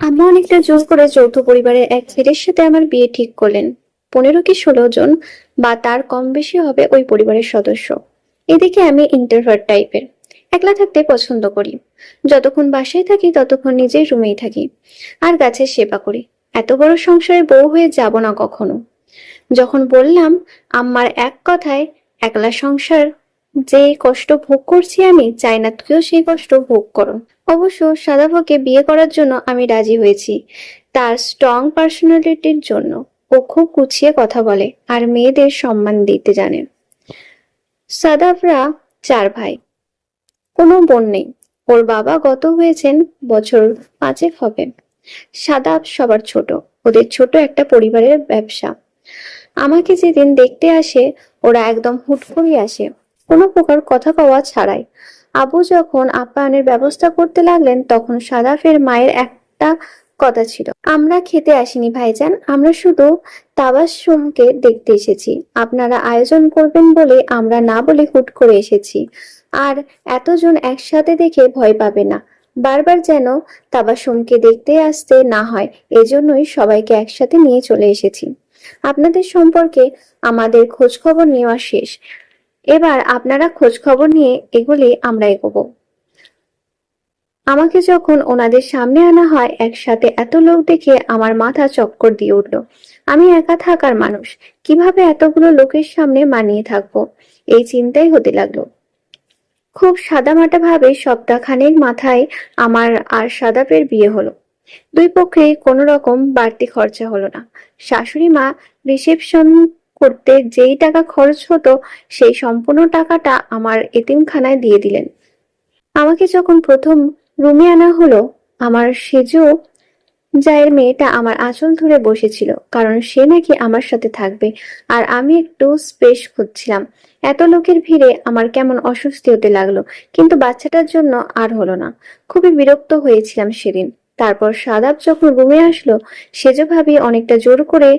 আম্মা অনেকটা জোর করে যৌথ পরিবারের এক ছেলের সাথে আমার বিয়ে ঠিক করলেন। 15 কি 16 জন বা তার কম বেশি হবে ওই পরিবারের সদস্য। এদিকে আমি ইন্ট্রোভার্ট টাইপের, একলা থাকতে পছন্দ করি। যতক্ষণ বাসায় থাকি ততক্ষণ নিজের রুমেই থাকি আর গাছের সেবা করি। এত বড় সংসারে বউ হয়ে যাব না কখনো। যখন বললাম আম্মার এক কথায়, একলা সংসার যে কষ্ট ভোগ করছি আমি চাই না তুইও সেই কষ্ট ভোগ করো। অবশ্য সাদাভকে বিয়ে করার জন্য আমি রাজি হয়েছি, তার স্ট্রং পার্সোনালিটির জন্য। ও খুব গুছিয়ে কথা বলে আর মেয়েদের সম্মান দিতে জানে। সাদাফরা 4 ভাই, কোনো বোন নেই। ওর বাবা গত হয়েছেন বছর 5 হবে। সাদাফ সবার ছোট, ওদের ছোট একটা পরিবারের ব্যবসা। আমাকে যেদিন দেখতে আসে ওরা একদম হুট করে আসে, কোনো প্রকার কথা কওয়া ছাড়াই। আবু যখন আপ্যায়নের ব্যবস্থা করতে লাগলেন তখন সাদাফের মায়ের একটা কথা ছিল, আমরা খেতে আসিনি ভাইজান, আমরা শুধু তাবাসসুমকে দেখতে এসেছি। আপনারা আয়োজন করবেন বলে আমরা না বলে হুট করে এসেছি। আর এতজন একসাথে দেখে ভয় পাবে না, বারবার যেন তাবাসসুমকে দেখতে আসতে না হয়, এজন্যই সবাইকে একসাথে নিয়ে চলে এসেছি। আপনাদের সম্পর্কে আমাদের খোঁজ খবর নেওয়া শেষ, এবার আপনারা খোঁজ খবর নিয়ে এগুলি আমরা এগোবো। আমাকে যখন ওনাদের সামনে আনা হয় একসাথে এত লোক দেখে আমার মাথা চক্কর দিয়ে উঠল। আমি একা থাকার মানুষ, কিভাবে এতগুলো লোকের সামনে মানিয়ে থাকবো, এই চিন্তাই হতে লাগলো। খুব সাদামাটা ভাবে সপ্তাহখানেক মাথায় আমার আর সাদাপের বিয়ে হলো। দুই পক্ষেই কোনো রকম বাড়তি খরচা হলো না। শাশুড়ি মা রিসেপশন করতে যেই টাকা খরচ হতো সেই সম্পূর্ণ টাকাটা আমার এতিমখানায় দিয়ে দিলেন। আমাকে যখন প্রথম রুমে আনা হলো, আমার সেজো জায়ের মেয়েটা আমার আঁচল ধরে বসেছিল, কারণ সে নাকি আমার সাথে থাকবে আর আমি একটু স্পেস খুঁজছিলাম। এত লোকের ভিড়ে আমার কেমন অস্বস্তি হতে লাগলো, কিন্তু বাচ্চাটার জন্য আর হলো না। খুবই বিরক্ত হয়েছিলাম সেদিন। তারপর সাদাব যখন রুমে আসলো, সেজো ভাবি অনেকটা জোর করে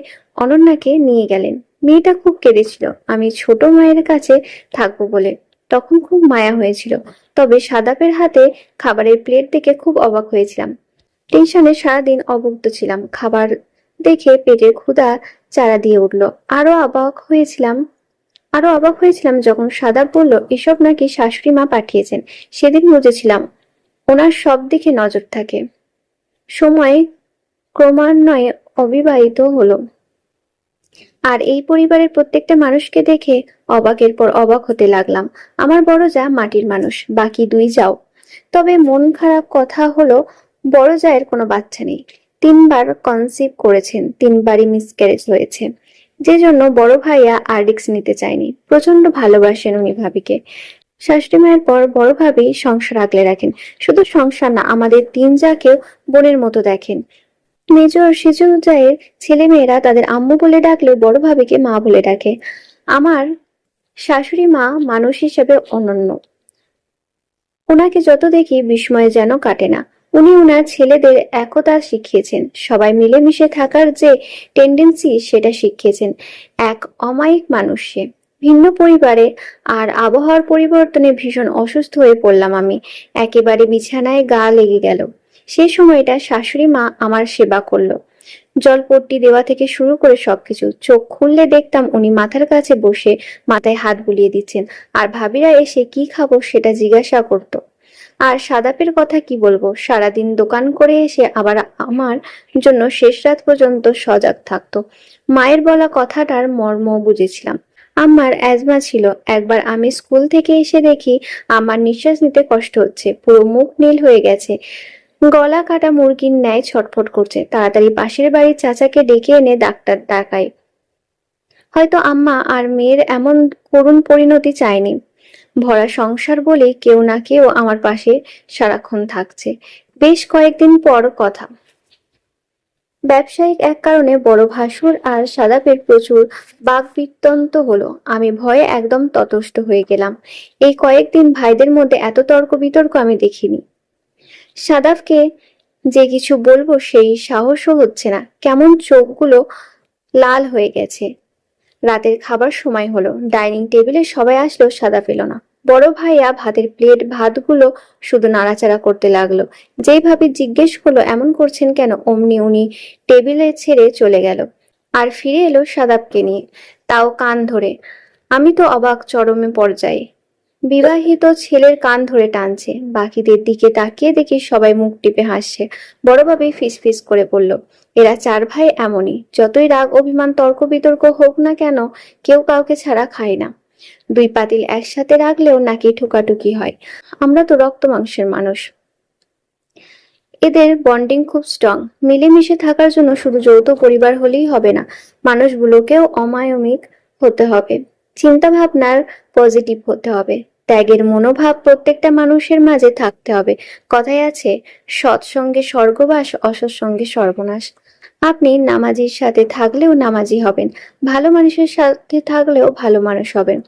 অনন্যাকে নিয়ে গেলেন। মেয়েটা খুব কেঁদেছিল আমি ছোট মায়ের কাছে থাকবো বলে। তখন খুব মায়া হয়েছিল, তবে সাদাপের হাতে খাবারের প্লেট দেখে খুব অবাক হয়েছিলাম। টেনশনে সারাদিন অভুক্ত ছিলাম, খাবার দেখে পেটের ক্ষুধা চারা দিয়ে উঠলো। আরো অবাক হয়েছিলাম যখন সাদাব বলল এসব নাকি শাশুড়ি মা পাঠিয়েছেন। সেদিন বুঝেছিলাম ওনার সব দিকে নজর থাকে। সময় ক্রমান্বয়ে অবিবাহিত হলো, আর এই পরিবারের প্রত্যেকটা মানুষকে দেখে অবাকের পর অবাক হতে লাগলাম। আমার বড় যা মাটির মানুষ, বাকি দুই যাও। তবে মন খারাপ কথা হলো বড় জায়ের কোনো বাচ্চা নেই। 3বার কনসিভ করেছেন, 3বারই মিসক্যারেজ হয়েছে, যে জন্য বড় ভাইয়া আর রিস্ক নিতে চায়নি। প্রচন্ড ভালোবাসেন উনি ভাবিকে। শাশুড়ি মায়ের পর বড় ভাবি সংসার আগলে রাখেন। শুধু সংসার না, আমাদের 3 জাকেও বোনের মতো দেখেন। মেজ আর সেজো জায়ের ছেলে মেয়েরা তাদের আম্মু বলে ডাকলেও বড় ভাবিকে মা বলে ডাকে। আমার শাশুড়ি মা মানুষ হিসেবে অনন্য, ওনাকে যত দেখি বিস্ময়ে যেন কাটে না। উনি উনার ছেলেদের একতা শিখিয়েছেন, সবাই মিলেমিশে থাকার যে টেন্ডেন্সি সেটা শিখিয়েছেন। এক অমায়িক মানুষ সে। ভিন্ন পরিবারে আর আবহাওয়ার পরিবর্তনে ভীষণ অসুস্থ হয়ে পড়লাম আমি, একেবারে বিছানায় গা লেগে গেল। সেই সময়টা শাশুড়ি মা আমার সেবা করলো, জলপট্টি দেওয়া থেকে শুরু করে সবকিছু। চোখ খুললে দেখতাম উনি মাথার কাছে বসে মাথায় হাত বুলিয়ে দিচ্ছেন, আর ভাবিরা এসে কি খাবো সেটা জিজ্ঞাসা করতো। আর সাদাপের কথা কি বলবো, সারাদিন দোকান করে এসে আবার আমার জন্য শেষ রাত পর্যন্ত সজাগ থাকতো। মায়ের বলা কথাটার মর্ম বুঝেছিলাম। আমার অ্যাজমা ছিল। একবার আমি স্কুল থেকে এসে দেখি আমার নিঃশ্বাস নিতে কষ্ট হচ্ছে, পুরো মুখ নীল হয়ে গেছে, গলা কাটা মুরগির ন্যায় ছটফট করছে। তাড়াতাড়ি পাশের বাড়ির চাচাকে ডেকে এনে ডাক্তার ডাকাই। হয়তো আম্মা আর মেয়ের এমন করুণ পরিণতি চায়নি। ভরা সংসার বলে কেউ না কেউ আমার পাশে সারাক্ষণ থাকছে। বেশ কয়েকদিন পর কথা, ব্যবসায়িক এক কারণে বড় ভাসুর আর সাদাপের প্রচুর বাকবিতন্ড হলো। আমি ভয়ে একদম ততস্থ হয়ে গেলাম। এই কয়েকদিন ভাইদের মধ্যে এত তর্ক বিতর্ক আমি দেখিনি। সাদাফকে যে কিছু বলবো সেই সাহসও হচ্ছে না, কেমন চোখগুলো লাল হয়ে গেছে। রাতের খাবার সময় হলো, ডাইনিং টেবিলে সবাই আসলো, সাদাফ এলো না। বড় ভাইয়া ভাতের প্লেট ভাতগুলো শুধু নাড়াচাড়া করতে লাগলো। যেইভাবে জিজ্ঞেস করলো এমন করছেন কেন, অমনি উনি টেবিলে ছেড়ে চলে গেল আর ফিরে এলো শাদাবকে নিয়ে, তাও কান ধরে। আমি তো অবাক চরমে পর্যায়ে। বিবাহিত ছেলের কান ধরে টানছে। বাকিদের দিকে তাকিয়ে দেখি সবাই মুখ টিপে হাসছে। বড়ভাবে ফিসফিস করে বলল, এরা চার ভাই এমনই, যতই রাগ অভিমান তর্ক বিতর্ক হোক না কেন কেউ কাউকে ছাড়া খায় না। দুই পাতিল একসাথে রাখলেও নাকি ঠোকাটুকি হয়। আমরা তো রক্ত মাংসের মানুষ। এদের বন্ডিং খুব স্ট্রং। মিলেমিশে থাকার জন্য শুধু যৌথ পরিবার হলেই হবে না, মানুষগুলোকেও অমায়মিক হতে হবে, চিন্তা ভাবনার পজিটিভ হতে হবে, ত্যাগের মনোভাব প্রত্যেকটা মানুষের মাঝে থাকতে হবে। কথায় আছে, সৎসঙ্গে স্বর্গবাস, অসৎসঙ্গে সর্বনাশ। আপনি নামাজির সাথে থাকলেও নামাজি হবেন, ভালো মানুষের সাথে থাকলেও ভালো মানুষ হবেন।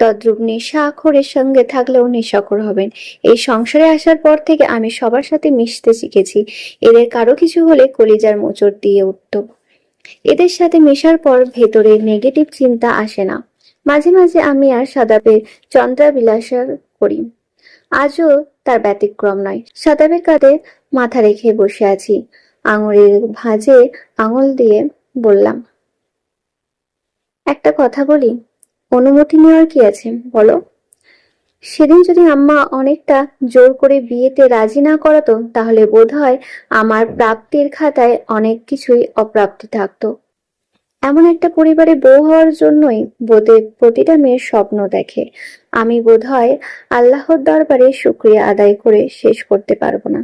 তদ্রূপ নেশাখোরের সঙ্গে থাকলেও নেশাখোর হবেন। এই সংসারে আসার পর থেকে আমি সবার সাথে মিশতে শিখেছি। এদের কারো কিছু হলে কলিজার মোচড় দিয়ে উঠত। এদের সাথে মেশার পর ভেতরে নেগেটিভ চিন্তা আসে না। মাঝে মাঝে আমি আর সাদাবের চন্দ্রাবিলাসা করি। আজও তার ব্যতিক্রম নয়। সাদাবের কাঁধে মাথা রেখে বসে আছি। আঙুলের ভাঁজে আঙুল দিয়ে বললাম, একটা কথা বলি? অনুমতি নেওয়ার কি আছে বলো? সেদিন যদি আম্মা অনেকটা জোর করে বিয়েতে রাজি না করাতো, তাহলে বোধহয় আমার প্রাপ্তির খাতায় অনেক কিছুই অপ্রাপ্তি থাকতো। এমন একটা পরিবারে বউ হওয়ার জন্যই বোধে প্রতিটা মেয়ের স্বপ্ন দেখে। আমি বোধহয় আল্লাহর দরবারে শুকরিয়া আদায় করে শেষ করতে পারবো না।